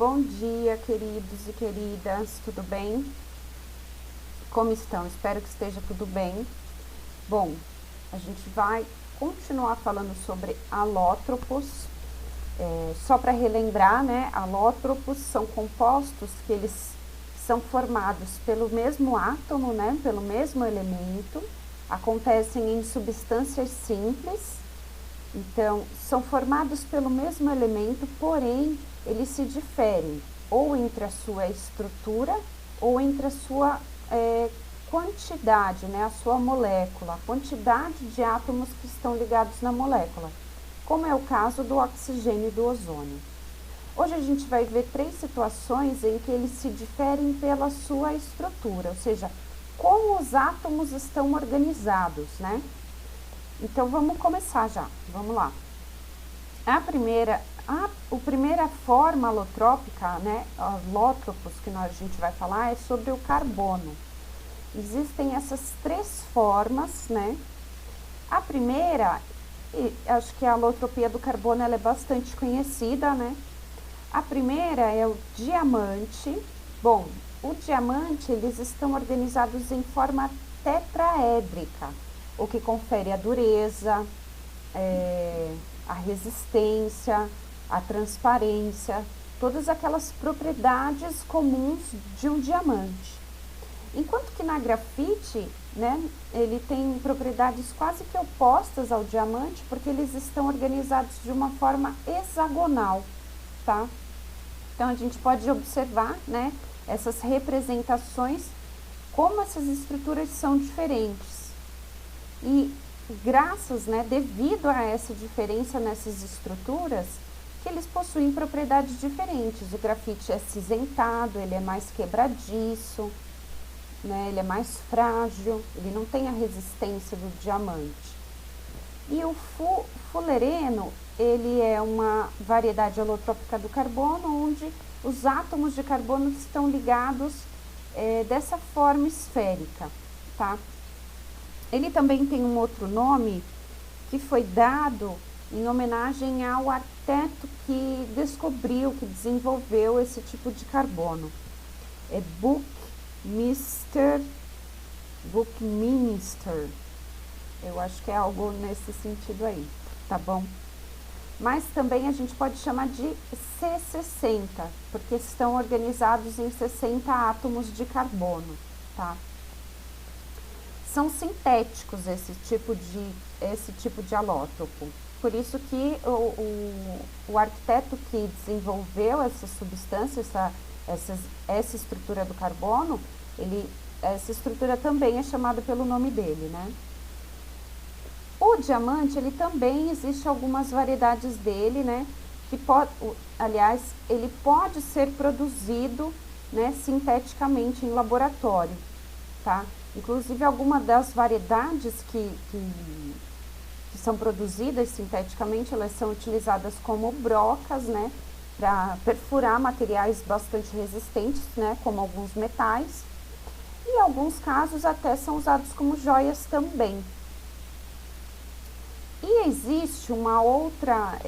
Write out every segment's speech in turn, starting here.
Bom dia, queridos e queridas, tudo bem? Como estão? Espero que esteja tudo bem. Bom, a gente vai continuar falando sobre alótropos. Só para relembrar, né? Alótropos são compostos que eles são formados pelo mesmo átomo, né? Pelo mesmo elemento, acontecem em substâncias simples. Então, são formados pelo mesmo elemento, porém, eles se diferem ou entre a sua estrutura ou entre a sua quantidade, né, a sua molécula, a quantidade de átomos que estão ligados na molécula, como é o caso do oxigênio e do ozônio. Hoje a gente vai ver 3 situações em que eles se diferem pela sua estrutura, ou seja, como os átomos estão organizados, né? Então, vamos começar já, vamos lá. A primeira forma alotrópica, né, alótropos que a gente vai falar é sobre o carbono. Existem essas 3 formas, né? A primeira, acho que a alotropia do carbono ela é bastante conhecida, né? A primeira é o diamante. Bom, o diamante, eles estão organizados em forma tetraédrica, o que confere a dureza, a resistência, a transparência, todas aquelas propriedades comuns de um diamante. Enquanto que na grafite, né, ele tem propriedades quase que opostas ao diamante, porque eles estão organizados de uma forma hexagonal, tá? Então a gente pode observar, né, essas representações, como essas estruturas são diferentes. E graças, né, devido a essa diferença nessas estruturas, que eles possuem propriedades diferentes. O grafite é cinzentado, ele é mais quebradiço, né, ele é mais frágil, ele não tem a resistência do diamante. E o fulereno, ele é uma variedade alotrópica do carbono, onde os átomos de carbono estão ligados dessa forma esférica, tá? Ele também tem um outro nome que foi dado em homenagem ao arquiteto que descobriu, que desenvolveu esse tipo de carbono. É Buckminster. Eu acho que é algo nesse sentido aí, tá bom? Mas também a gente pode chamar de C60, porque estão organizados em 60 átomos de carbono, tá? São sintéticos esse tipo de alótropo. Por isso que o arquiteto que desenvolveu essa substância, essa estrutura do carbono, essa estrutura também é chamada pelo nome dele, né? O diamante, ele também existe algumas variedades dele, né? Ele pode ser produzido, né, sinteticamente em laboratório, tá? Inclusive, algumas das variedades que são produzidas sinteticamente, elas são utilizadas como brocas, né, para perfurar materiais bastante resistentes, né, como alguns metais. E em alguns casos até são usados como joias também. E existe uma outra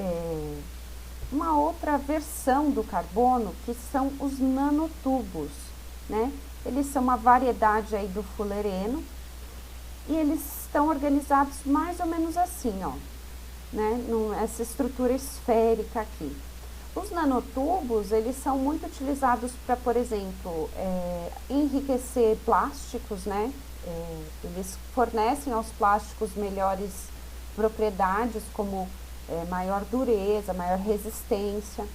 versão do carbono, que são os nanotubos, né? Eles são uma variedade aí do fulereno e eles estão organizados mais ou menos assim, ó, né? Essa estrutura esférica aqui. Os nanotubos, eles são muito utilizados para, por exemplo, enriquecer plásticos, né? Eles fornecem aos plásticos melhores propriedades, como maior dureza, maior resistência.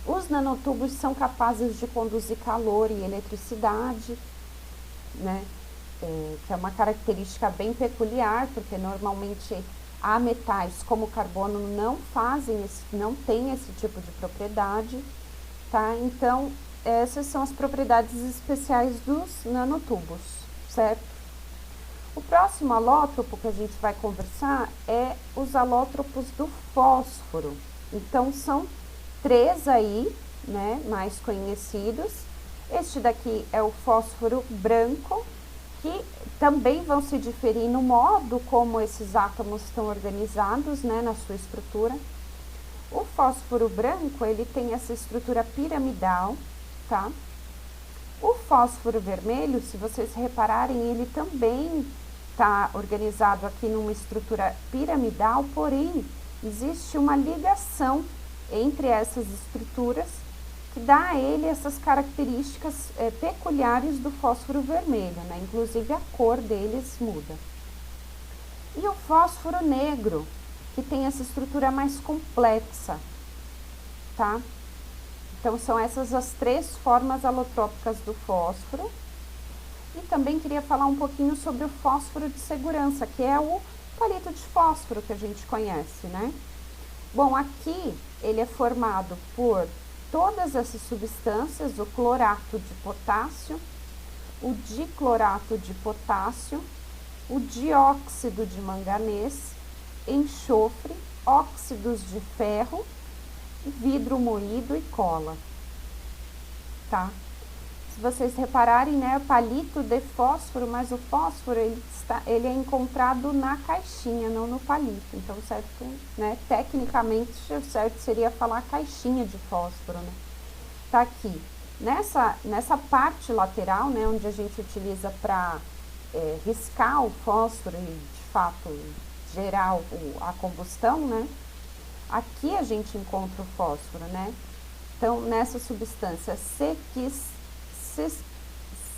Os nanotubos são capazes de conduzir calor e eletricidade, né? Que é uma característica bem peculiar, porque normalmente há metais como o carbono não tem esse tipo de propriedade, tá? Então, essas são as propriedades especiais dos nanotubos, certo? O próximo alótropo que a gente vai conversar é os alótropos do fósforo. Então, são 3 aí, né, mais conhecidos. Este daqui é o fósforo branco, que também vão se diferir no modo como esses átomos estão organizados, né, na sua estrutura. O fósforo branco, ele tem essa estrutura piramidal, tá? O fósforo vermelho, se vocês repararem, ele também está organizado aqui numa estrutura piramidal, porém, existe uma ligação entre essas estruturas que dá a ele essas características peculiares do fósforo vermelho, né? Inclusive a cor deles muda. E o fósforo negro, que tem essa estrutura mais complexa, tá? Então, são essas as três formas alotrópicas do fósforo. E também queria falar um pouquinho sobre o fósforo de segurança, que é o palito de fósforo que a gente conhece, né? Bom, aqui ele é formado por todas essas substâncias, o clorato de potássio, o diclorato de potássio, o dióxido de manganês, enxofre, óxidos de ferro, vidro moído e cola, tá? Se vocês repararem, né, palito de fósforo, mas o fósforo ele é encontrado na caixinha, não no palito. Então, certo, né, tecnicamente, o certo seria falar caixinha de fósforo, né? Tá aqui. Nessa parte lateral, né, onde a gente utiliza para riscar o fósforo e, de fato, gerar a combustão, né? Aqui a gente encontra o fósforo, né? Então, nessa substância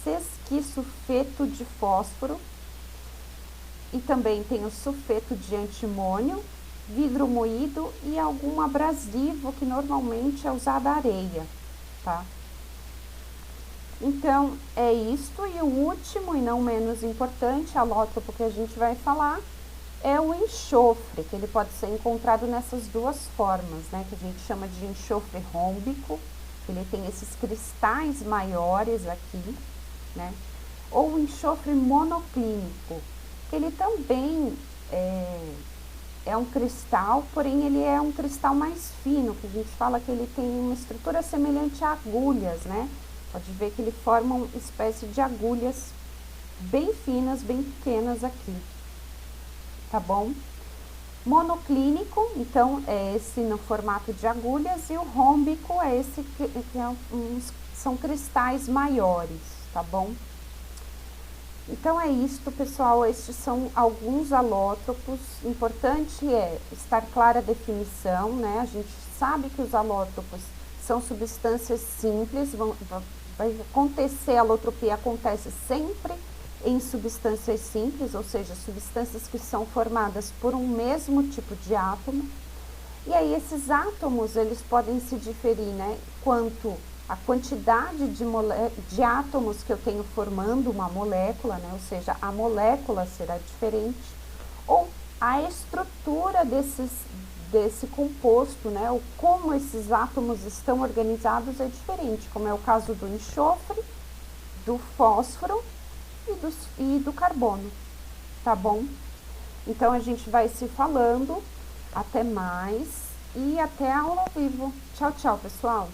sesquisulfeto de fósforo, e também tem o sulfeto de antimônio, vidro moído e algum abrasivo que normalmente é usado areia, tá? Então, é isto, e o último e não menos importante alótropo que a gente vai falar é o enxofre, que ele pode ser encontrado nessas duas formas, né, que a gente chama de enxofre rômbico, ele tem esses cristais maiores aqui, né, ou o enxofre monoclínico, que ele também é um cristal, porém ele é um cristal mais fino, que a gente fala que ele tem uma estrutura semelhante a agulhas, né, pode ver que ele forma uma espécie de agulhas bem finas, bem pequenas aqui. Tá bom? Monoclínico, então, é esse no formato de agulhas, e o rômbico é esse que são cristais maiores, tá bom? Então, é isto, pessoal, estes são alguns alótropos. Importante é estar clara a definição, né? A gente sabe que os alótropos são substâncias simples, vai acontecer, a alotropia acontece sempre em substâncias simples, ou seja, substâncias que são formadas por um mesmo tipo de átomo. E aí esses átomos, eles podem se diferir, né, quanto a quantidade de átomos que eu tenho formando uma molécula, né, ou seja, a molécula será diferente, ou a estrutura desse composto, né, ou como esses átomos estão organizados é diferente, como é o caso do enxofre, do fósforo e do carbono, tá bom? Então, a gente vai se falando, até mais e até a aula ao vivo. Tchau, tchau, pessoal!